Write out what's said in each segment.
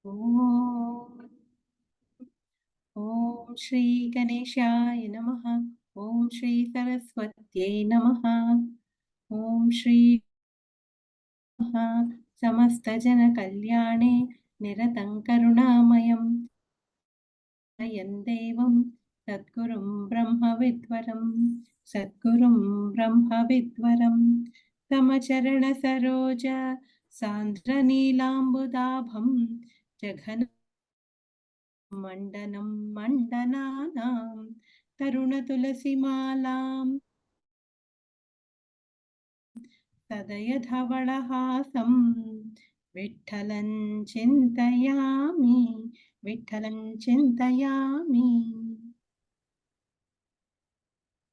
Om Om Shri Ganeshaya Namaha. Om Shri Saraswatye Namaha. Om Shri Samasta Jana Kalyane Niratan Karunamayam Yandevam Sadgurum Brahma Vidvaram Sadgurum Brahma Vidvaram Samacharana Saroja Sandra Neelambudabham Jaghana Mandanam Mandananam Tarunatulasimalam Tadayadhavalahasam Vitthalan Chintayami Vitthalan Chintayami.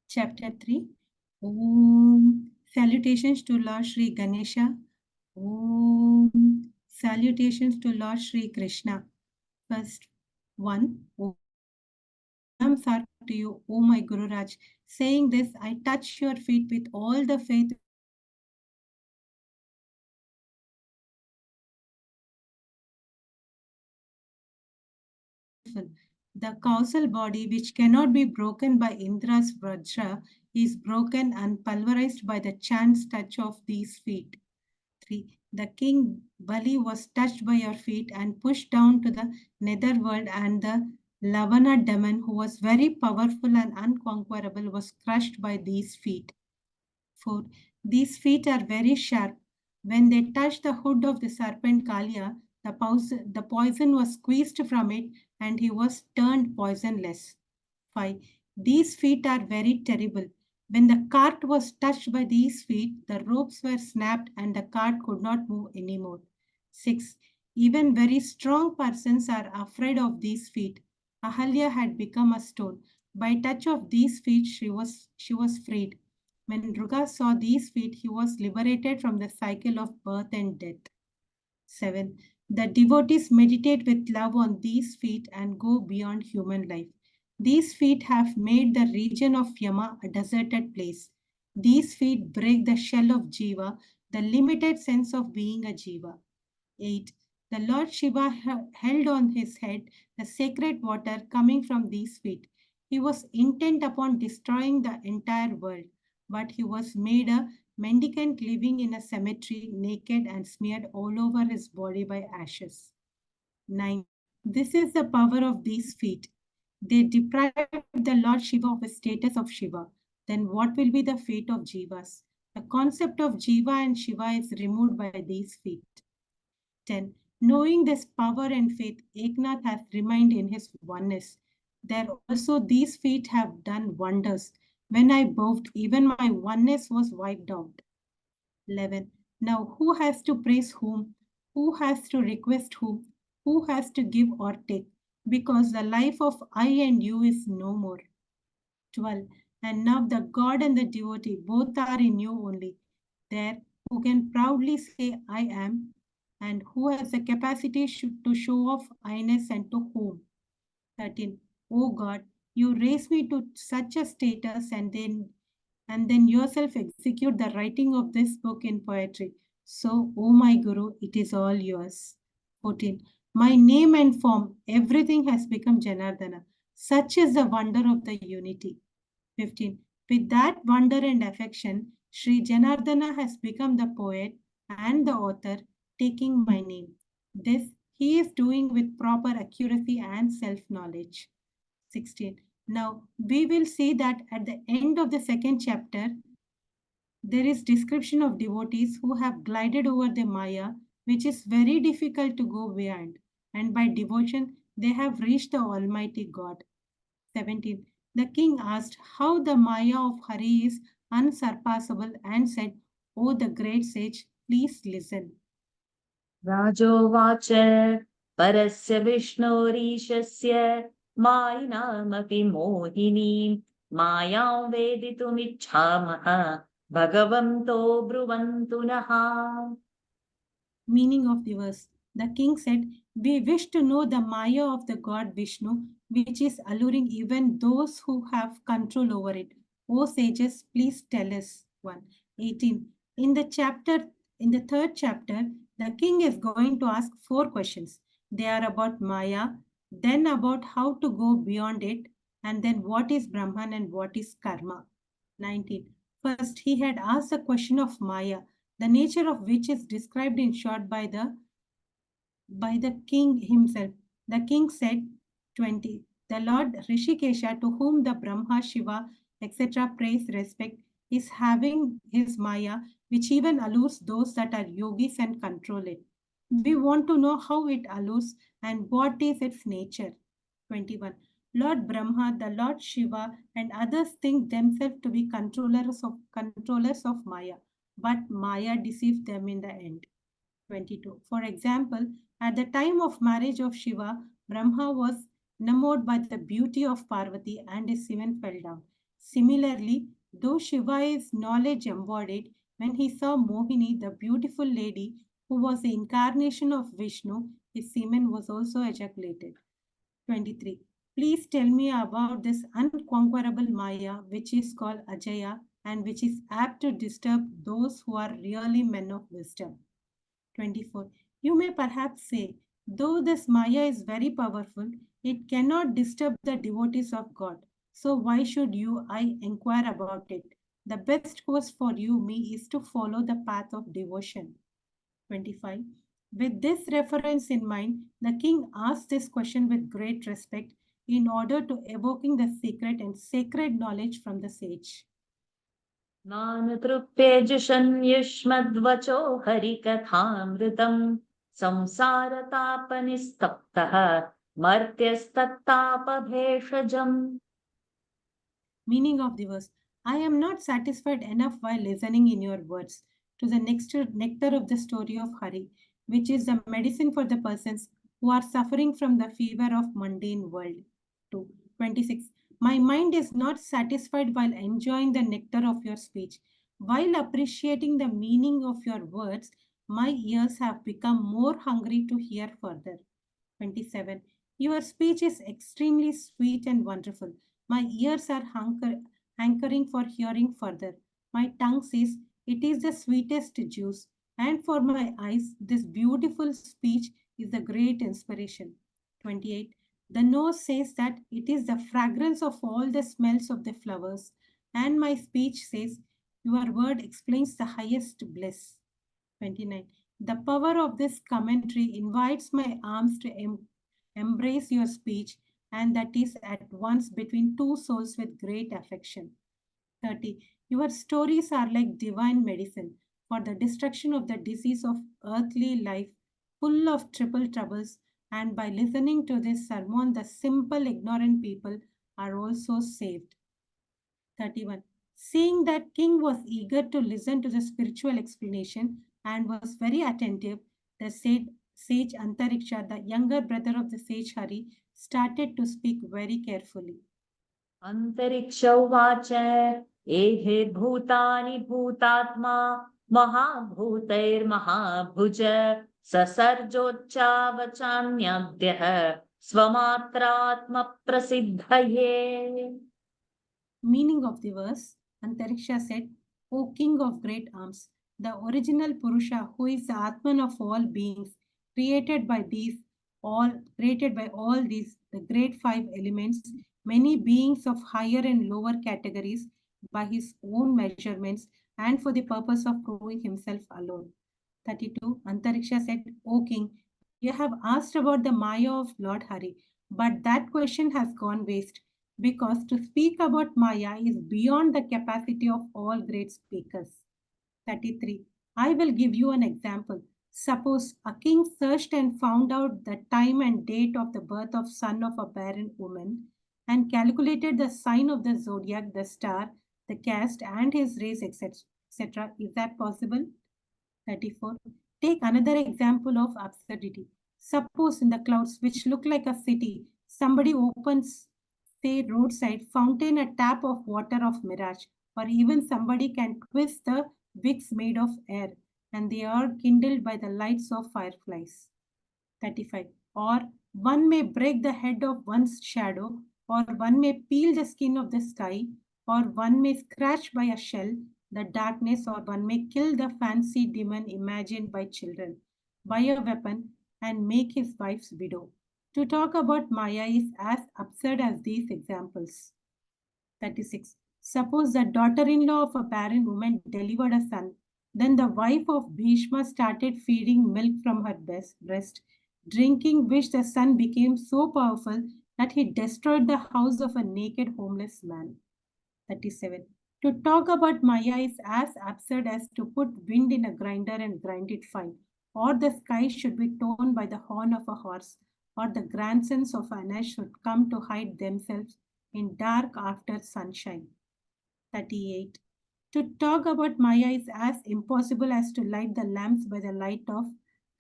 Chapter 3. Om. Salutations to Lord Sri Ganesha. Om. Salutations to Lord Sri Krishna. First one. Pranams are to you, O my Guru Raj. Saying this, I touch your feet with all the faith. The causal body, which cannot be broken by Indra's Vajra, is broken and pulverized by the chance touch of these feet. 3. The king Bali was touched by your feet and pushed down to the netherworld, and the Lavana demon, who was very powerful and unconquerable, was crushed by these feet. 4. These feet are very sharp. When they touched the hood of the serpent Kalia, the poison was squeezed from it and he was turned poisonless. 5. These feet are very terrible. When the cart was touched by these feet, the ropes were snapped and the cart could not move anymore. 6. Even very strong persons are afraid of these feet. Ahalya had become a stone. By touch of these feet, she was freed. When Druga saw these feet, he was liberated from the cycle of birth and death. 7. The devotees meditate with love on these feet and go beyond human life. These feet have made the region of Yama a deserted place. These feet break the shell of Jiva, the limited sense of being a Jiva. 8. The Lord Shiva held on his head the sacred water coming from these feet. He was intent upon destroying the entire world, but he was made a mendicant living in a cemetery, naked and smeared all over his body by ashes. 9. This is the power of these feet. They deprive the Lord Shiva of his status of Shiva. Then what will be the fate of Jivas? The concept of Jiva and Shiva is removed by these feet. 10. Knowing this power and faith, Eknath has remained in his oneness. There also these feet have done wonders. When I bowed, even my oneness was wiped out. 11. Now who has to praise whom? Who has to request whom? Who has to give or take? Because the life of I and you is no more. 12. And now the God and the devotee both are in you only. There who can proudly say I am, and who has the capacity to show off I-ness, and to whom. 13. O God, you raise me to such a status, and then yourself execute the writing of this book in poetry. So, O my Guru, it is all yours. 14. My name and form, everything has become Janardana. Such is the wonder of the unity. 15. With that wonder and affection, Sri Janardana has become the poet and the author, taking my name. This he is doing with proper accuracy and self-knowledge. 16. Now, we will see that at the end of the second chapter, there is description of devotees who have glided over the Maya, which is very difficult to go beyond. And by devotion, they have reached the Almighty God. 17. The king asked how the Maya of Hari is unsurpassable and said, O the great sage, please listen. राजोवाच परस्य विष्णोरीशस्य मायिनामपि मोहिनीं मायां वेदितुमिच्छामः भगवन्तो ब्रुवन्तु नः. Meaning of the verse. The king said, we wish to know the Maya of the god Vishnu, which is alluring even those who have control over it. O sages, please tell us. 1. 18. In the third chapter, the king is going to ask 4 questions. They are about Maya, then about how to go beyond it, and then what is Brahman and what is Karma. 19. First, he had asked the question of Maya, the nature of which is described in short by the king himself. The king said, 20. The Lord Rishikesha, to whom the Brahma, Shiva, etc. praise, respect, is having his Maya, which even allures those that are yogis and control it. We want to know how it allures and what is its nature. 21. Lord Brahma, the Lord Shiva, and others think themselves to be controllers of Maya, but Maya deceives them in the end. 22. For example, at the time of marriage of Shiva, Brahma was enamored by the beauty of Parvati and his semen fell down. Similarly, though Shiva is knowledge embodied, when he saw Mohini, the beautiful lady who was the incarnation of Vishnu, his semen was also ejaculated. 23. Please tell me about this unconquerable Maya, which is called Ajaya and which is apt to disturb those who are really men of wisdom. 24. You may perhaps say, though this Maya is very powerful, it cannot disturb the devotees of God. So why should I inquire about it? The best course for me, is to follow the path of devotion. 25. With this reference in mind, the king asked this question with great respect in order to evoking the secret and sacred knowledge from the sage. नानुतृप्यजुषन्युष्मद्वचो हरिकथामृतम् संसारतापनिस्तप्तः मर्त्यस्तत्तापभेषजम्. Meaning of the verse: I am not satisfied enough while listening in your words to the next nectar of the story of Hari, which is the medicine for the persons who are suffering from the fever of mundane world. 2. 26. My mind is not satisfied while enjoying the nectar of your speech. While appreciating the meaning of your words, my ears have become more hungry to hear further. 27. Your speech is extremely sweet and wonderful. My ears are hankering for hearing further. My tongue says, it is the sweetest juice. And for my eyes, this beautiful speech is the great inspiration. 28. The nose says that it is the fragrance of all the smells of the flowers. And my speech says, your word explains the highest bliss. 29. The power of this commentary invites my arms to embrace your speech, and that is at once between two souls with great affection. 30. Your stories are like divine medicine for the destruction of the disease of earthly life, full of triple troubles, and by listening to this sermon, the simple, ignorant people are also saved. 31. Seeing that king was eager to listen to the spiritual explanation and was very attentive, the sage Antariksha, the younger brother of the sage Hari, started to speak very carefully. अंतरिक्ष उवाच एहे भूतानि भूतात्मा महाभूतैर्महाभुज ससर्जोच्चावचान्याद्यः स्वमात्रात्मप्रसिद्धये. Meaning of the verse: Antariksha said, O king of great arms, the original Purusha, who is the Atman of all beings, created by all these, the great five elements, many beings of higher and lower categories by his own measurements, and for the purpose of proving himself alone. 32. Antariksha said, O king, you have asked about the Maya of Lord Hari, but that question has gone waste because to speak about Maya is beyond the capacity of all great speakers. 33. I will give you an example. Suppose a king searched and found out the time and date of the birth of son of a barren woman and calculated the sign of the zodiac, the star, the caste, and his race, etc. Is that possible? 34. Take another example of absurdity. Suppose in the clouds, which look like a city, somebody opens, say, roadside fountain, a tap of water of mirage, or even somebody can twist the wicks made of air, and they are kindled by the lights of fireflies. 35. Or one may break the head of one's shadow, or one may peel the skin of the sky, or one may scratch by a shell the darkness, or one may kill the fancy demon imagined by children by a weapon and make his wife's widow. To talk about Maya is as absurd as these examples. 36. Suppose the daughter in law of a barren woman delivered a son. Then the wife of Bhishma started feeding milk from her breast, drinking which the son became so powerful that he destroyed the house of a naked homeless man. 37. To talk about Maya is as absurd as to put wind in a grinder and grind it fine, or the sky should be torn by the horn of a horse, or the grandsons of Anas should come to hide themselves in dark after sunshine. 38. To talk about Maya is as impossible as to light the lamps by the light of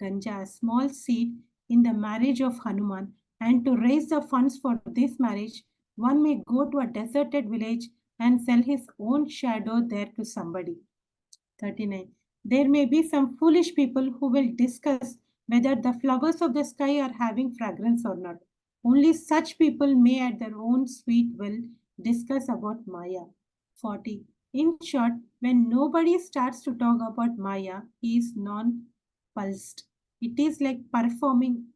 Ganja, a small seed in the marriage of Hanuman, and to raise the funds for this marriage, one may go to a deserted village and sell his own shadow there to somebody. 39. There may be some foolish people who will discuss whether the flowers of the sky are having fragrance or not. Only such people may, at their own sweet will, discuss about Maya. 40. In short, when nobody starts to talk about Maya, he is non-pulsed. It is like performing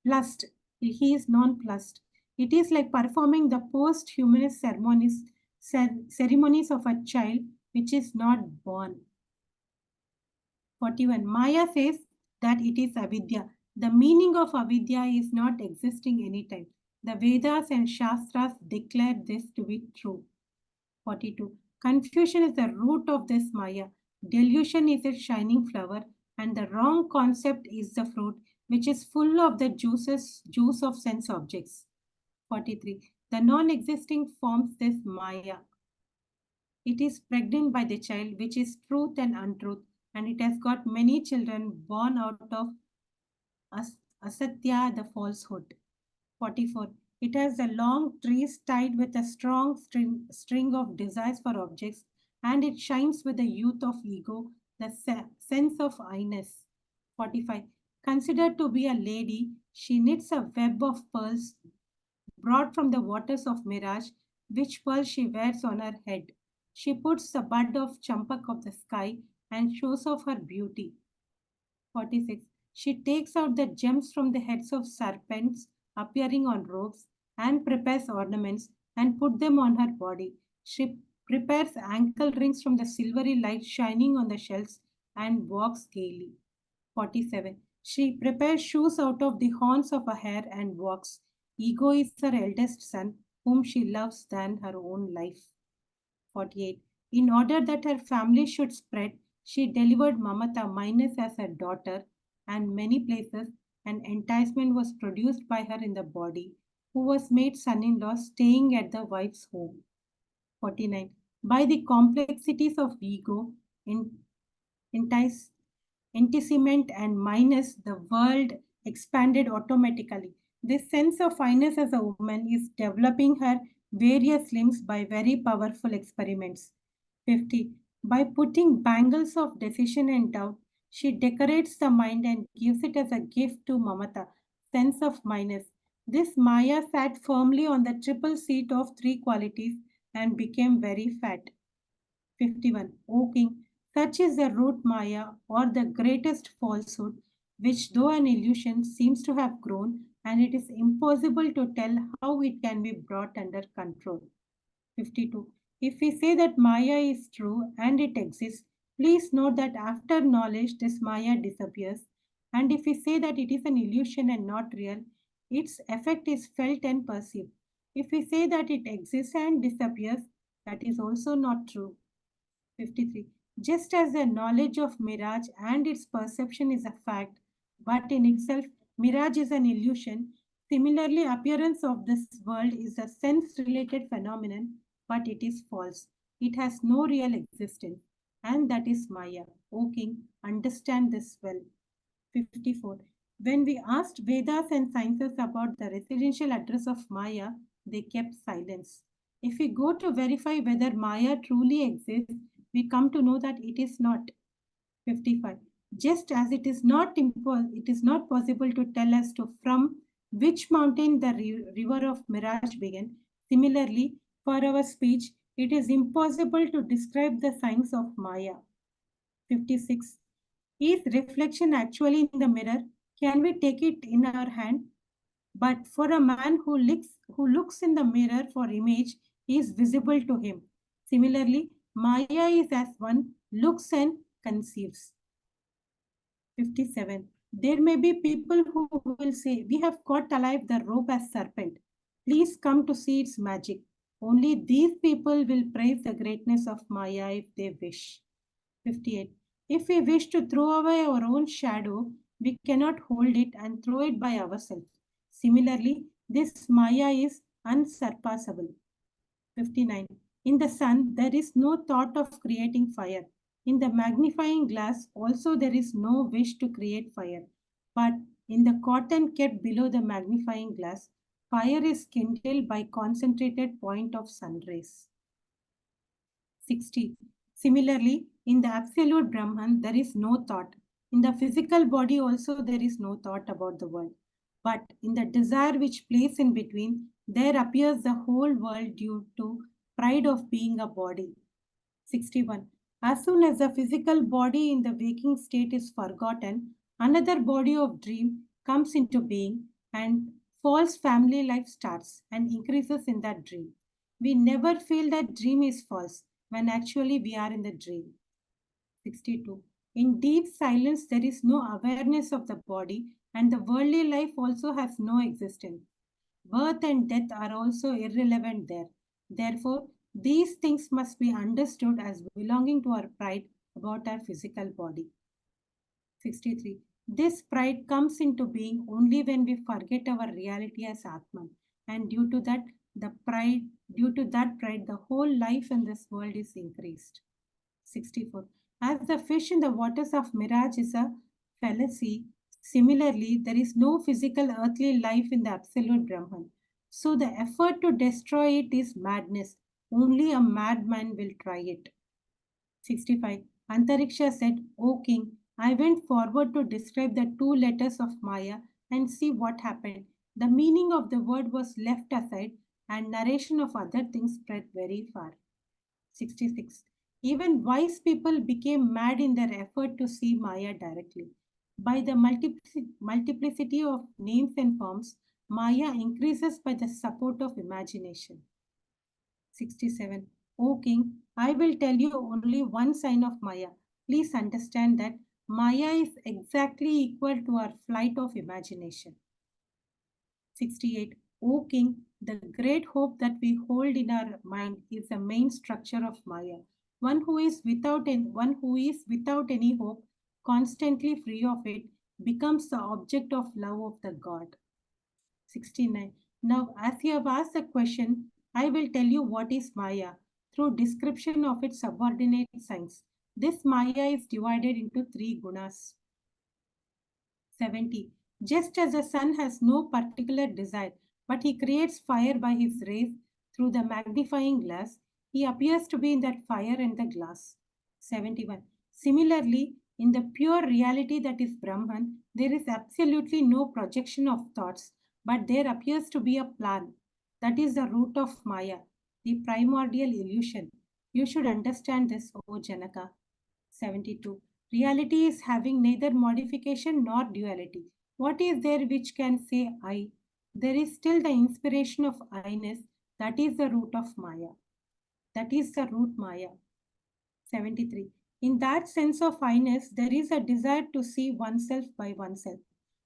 Lust. He is nonplussed. It is like performing the post-humanist ceremonies of a child which is not born. 41. Maya says that it is avidya. The meaning of avidya is not existing anytime. The Vedas and Shastras declare this to be true. 42. Confusion is the root of this Maya. Delusion is its shining flower, and the wrong concept is the fruit, which is full of the juice of sense objects. 43. The non-existing forms this Maya. It is pregnant by the child, which is truth and untruth, and it has got many children born out of asatya, the falsehood. 44. It has the long trees tied with a strong string of desires for objects, and it shines with the youth of ego, the sense of I-ness. 45. Considered to be a lady, she knits a web of pearls brought from the waters of mirage, which pearl she wears on her head. She puts the bud of champak of the sky and shows off her beauty. 46. She takes out the gems from the heads of serpents appearing on robes and prepares ornaments and put them on her body. She prepares ankle rings from the silvery light shining on the shells and walks gaily. 47. She prepares shoes out of the horns of a hare and walks. Ego is her eldest son, whom she loves than her own life. 48. In order that her family should spread, she delivered Mamata minus as her daughter, and many places an enticement was produced by her in the body, who was made son-in-law staying at the wife's home. 49. By the complexities of ego, entice, enticement and minus, the world expanded automatically. This sense of fineness as a woman is developing her various limbs by very powerful experiments. 50. By putting bangles of decision and doubt, she decorates the mind and gives it as a gift to Mamata, sense of minus. This Maya sat firmly on the triple seat of three qualities and became very fat. 51. O king, such is the root Maya, or the greatest falsehood, which, though an illusion, seems to have grown, and it is impossible to tell how it can be brought under control. 52. If we say that Maya is true and it exists, please note that after knowledge, this Maya disappears. And if we say that it is an illusion and not real, its effect is felt and perceived. If we say that it exists and disappears, that is also not true. 53. Just as the knowledge of mirage and its perception is a fact, but in itself, mirage is an illusion, similarly, appearance of this world is a sense-related phenomenon, but it is false. It has no real existence, and that is Maya. O king, understand this well. 54. When we asked Vedas and sciences about the residential address of Maya, they kept silence. If we go to verify whether Maya truly exists, we come to know that it is not. 55. Just as it is not possible to tell as to from which mountain the river of mirage began. Similarly, for our speech, it is impossible to describe the signs of Maya. 56. Is reflection actually in the mirror? Can we take it in our hand? But for a man who looks in the mirror for image is visible to him. Similarly, Maya is as one looks and conceives. 57. There may be people who will say, we have caught alive the rope as serpent. Please come to see its magic. Only these people will praise the greatness of Maya if they wish. 58. If we wish to throw away our own shadow, we cannot hold it and throw it by ourselves. Similarly, this Maya is unsurpassable. 59. In the sun, there is no thought of creating fire. In the magnifying glass, also there is no wish to create fire. But in the cotton kept below the magnifying glass, fire is kindled by concentrated point of sun rays. 60. Similarly, in the absolute Brahman, there is no thought. In the physical body also, there is no thought about the world. But in the desire which plays in between, there appears the whole world due to pride of being a body. 61. As soon as the physical body in the waking state is forgotten, another body of dream comes into being and false family life starts and increases in that dream. We never feel that dream is false when actually we are in the dream. 62. In deep silence, there is no awareness of the body, and the worldly life also has no existence. Birth and death are also irrelevant there. Therefore, these things must be understood as belonging to our pride about our physical body. 63. This pride comes into being only when we forget our reality as Atman. And due to that pride, the whole life in this world is increased. 64. As the fish in the waters of mirage is a fallacy, similarly, there is no physical earthly life in the absolute Brahman. So the effort to destroy it is madness. Only a madman will try it. 65. Antariksha said, O king, I went forward to describe the two letters of Maya and see what happened. The meaning of the word was left aside and narration of other things spread very far. 66. Even wise people became mad in their effort to see Maya directly. By the multiplicity of names and forms, Maya increases by the support of imagination. 67. O king, I will tell you only one sign of Maya. Please understand that Maya is exactly equal to our flight of imagination. 68. O king, the great hope that we hold in our mind is the main structure of Maya. One who is without any hope, constantly free of it, becomes the object of love of the God. 69. Now, as you have asked the question, I will tell you what is Maya through description of its subordinate signs. This Maya is divided into three gunas. 70. Just as the sun has no particular desire, but he creates fire by his rays through the magnifying glass, he appears to be in that fire and the glass. 71. Similarly, in the pure reality that is Brahman, there is absolutely no projection of thoughts, but there appears to be a plan. That is the root of Maya, the primordial illusion. You should understand this, O Janaka. 72. Reality is having neither modification nor duality. What is there which can say I? There is still the inspiration of I-ness. That is the root of Maya. That is the root Maya. 73. In that sense of I-ness, there is a desire to see oneself by oneself.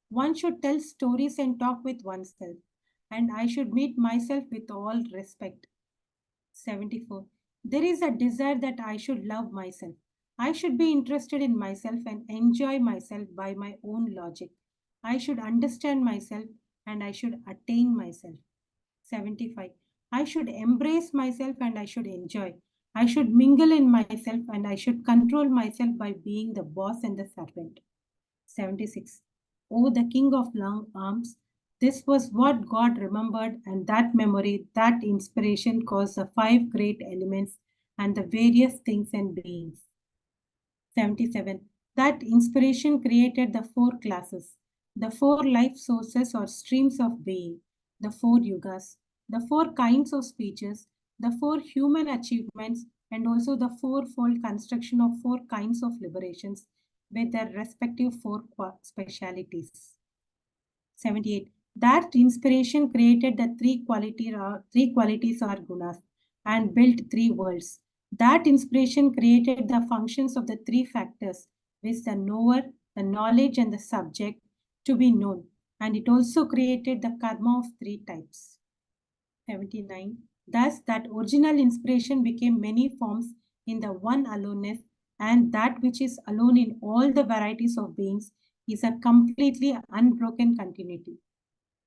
One should tell stories and talk with oneself. And I should meet myself with all respect. 74. There is a desire that I should love myself. I should be interested in myself and enjoy myself by my own logic. I should understand myself and I should attain myself. 75. I should embrace myself and I should enjoy. I should mingle in myself and I should control myself by being the boss and the servant. 76. O the king of long arms, this was what God remembered, and that memory, that inspiration caused the five great elements and the various things and beings. 77. That inspiration created the four classes, the four life sources or streams of being, the four yugas, the four kinds of speeches, the four human achievements, and also the fourfold construction of four kinds of liberations with their respective four specialities. 78. That inspiration created the three qualities or gunas and built three worlds. That inspiration created the functions of the three factors, with the knower, the knowledge, and the subject to be known. And it also created the karma of three types. 79. Thus, that original inspiration became many forms in the one aloneness, and that which is alone in all the varieties of beings is a completely unbroken continuity.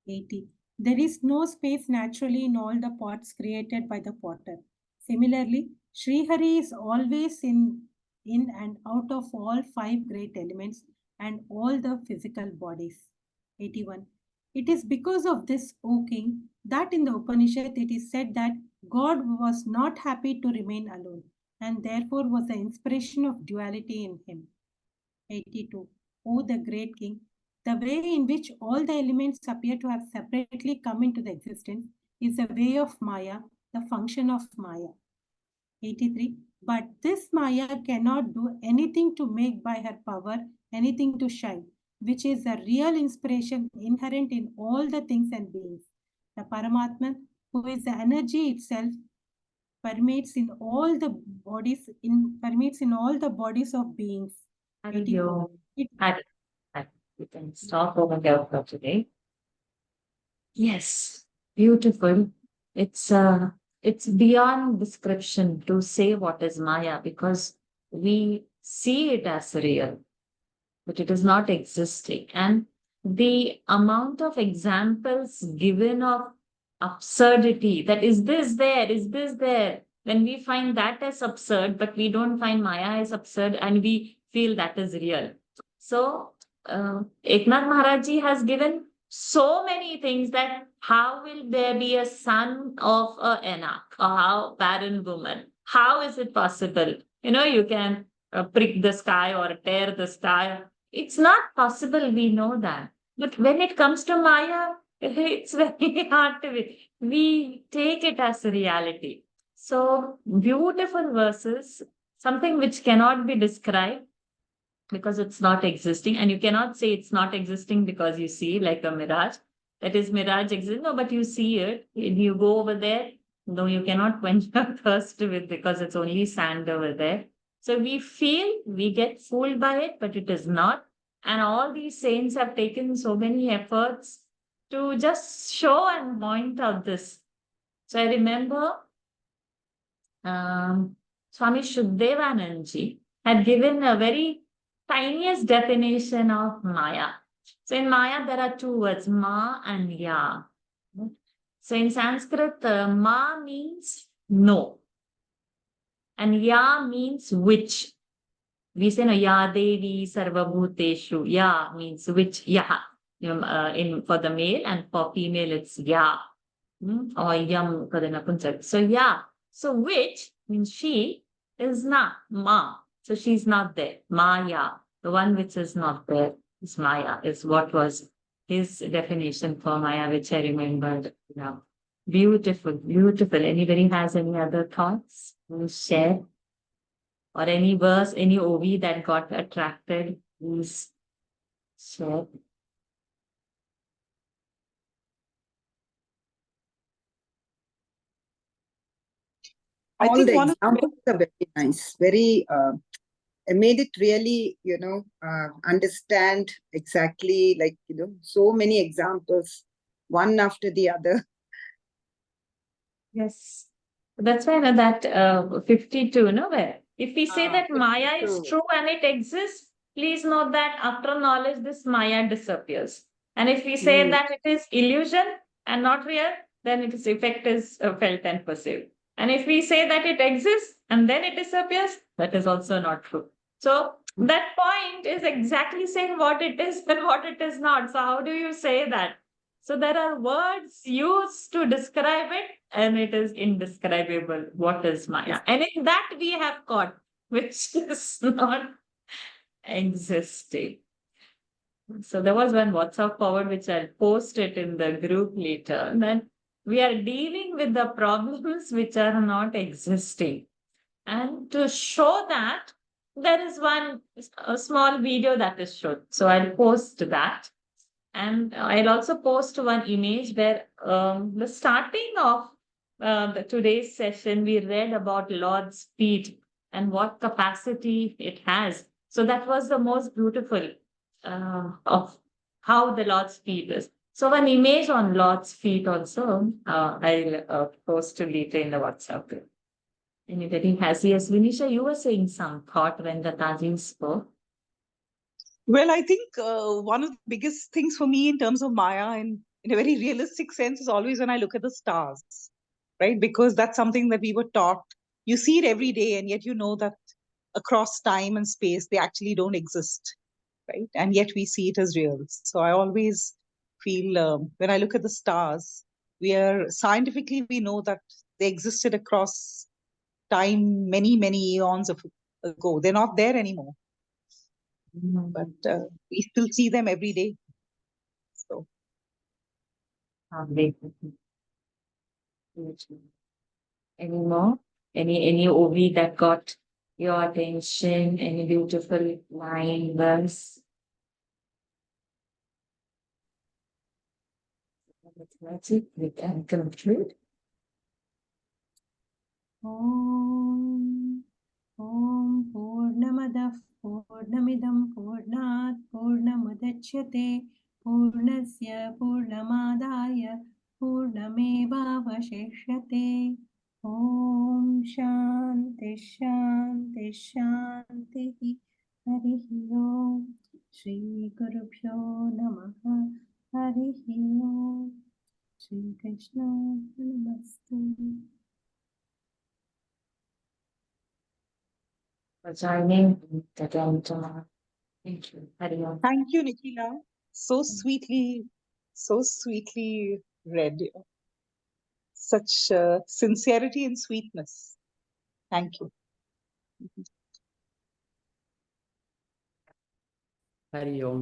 80. There is no space naturally in all the pots created by the potter. Similarly, Srihari is always in and out of all five great elements and all the physical bodies. 81. It is because of this, O king, that in the Upanishad it is said that God was not happy to remain alone and therefore was the inspiration of duality in him. 82. O the great king, the way in which all the elements appear to have separately come into the existence is the way of Maya, the function of Maya. 83. But this Maya cannot do anything to make by her power anything to shine, which is the real inspiration inherent in all the things and beings. The Paramatman, who is the energy itself, permeates in all the bodies of beings. 84. It Had we can stop over here for today. Yes, beautiful. It's beyond description to say what is Maya because we see it as real, but it is not existing. And the amount of examples given of absurdity that is this there, is this there, when we find that as absurd, but we don't find Maya as absurd and we feel that is real. So, Eknath Maharaji has given so many things that how will there be a son of a eunuch or how barren woman? How is it possible? You can prick the sky or tear the sky. It's not possible, we know that. But when it comes to Maya, it's very hard to we take it as a reality. So beautiful verses, something which cannot be described because it's not existing. And you cannot say it's not existing because you see like a mirage. That is mirage exists. No, but you see it. And you go over there. No, you cannot quench your thirst with because it's only sand over there. So we feel we get fooled by it, but it is not. And all these saints have taken so many efforts to just show and point out this. So I remember Swami Shukdevanand had given a very tiniest definition of Maya. So in Maya, there are two words, Ma and Ya. So in Sanskrit, Ma means no, and Ya means which. We say no, Ya Devi Sarvabhuteshu. Ya means which, Ya. For the male, and for female, it's Ya. Or Yam for the Napunsaka. So Ya. So which means she is not Ma. So she's not there. Maya. The one which is not there is Maya, is what was his definition for Maya, which I remembered now. Beautiful, beautiful. Anybody has any other thoughts? Please share. Or any verse, any OV that got attracted, please share. All the examples are very nice, very made it really, understand exactly, like, so many examples, one after the other. Yes. That's why that 52, no, where if we say that Maya is 52. true and it exists, please note that after knowledge, this Maya disappears. And if we say that it is illusion and not real, then its effect is felt and perceived. And if we say that it exists and then it disappears, that is also not true. So that point is exactly saying what it is and what it is not. So how do you say that? So there are words used to describe it, and it is indescribable. What is Maya? And in that we have caught, which is not existing. So there was one WhatsApp forward which I'll post it in the group later. And then we are dealing with the problems which are not existing. And to show that, there is a small video that is shown. So I'll post that. And I'll also post one image where the starting of today's session, we read about Lord's feet and what capacity it has. So that was the most beautiful of how the Lord's feet is. So an image on Lord's feet also, I'll post later in the WhatsApp group. Anybody has? Yes, Vinisha, you were saying some thought when the Tajin spoke. Well, I think one of the biggest things for me in terms of Maya, in a very realistic sense, is always when I look at the stars, right? Because that's something that we were taught. You see it every day, and yet you know that across time and space, they actually don't exist, right? And yet we see it as real. So I always feel when I look at the stars, scientifically, we know that they existed across time many, many eons ago. They're not there anymore. But we still see them every day. So any more? Any OV that got your attention? Any beautiful line, verse? That's it. We can conclude. Om Purnamadah Purnamidam Purnat Purnamudachyate Purnasya Purnamadaya Purnamevavashishyate. Om Shanti Shanti Shanti. Harihi Om. Shri Gurubhyo Namaha. Harihi Om. Shri Krishna Namaste. For joining again tomorrow. Thank you. Hari Om. thank you, Nikhila. So sweetly read. Such sincerity and sweetness. Thank you. Hari Om.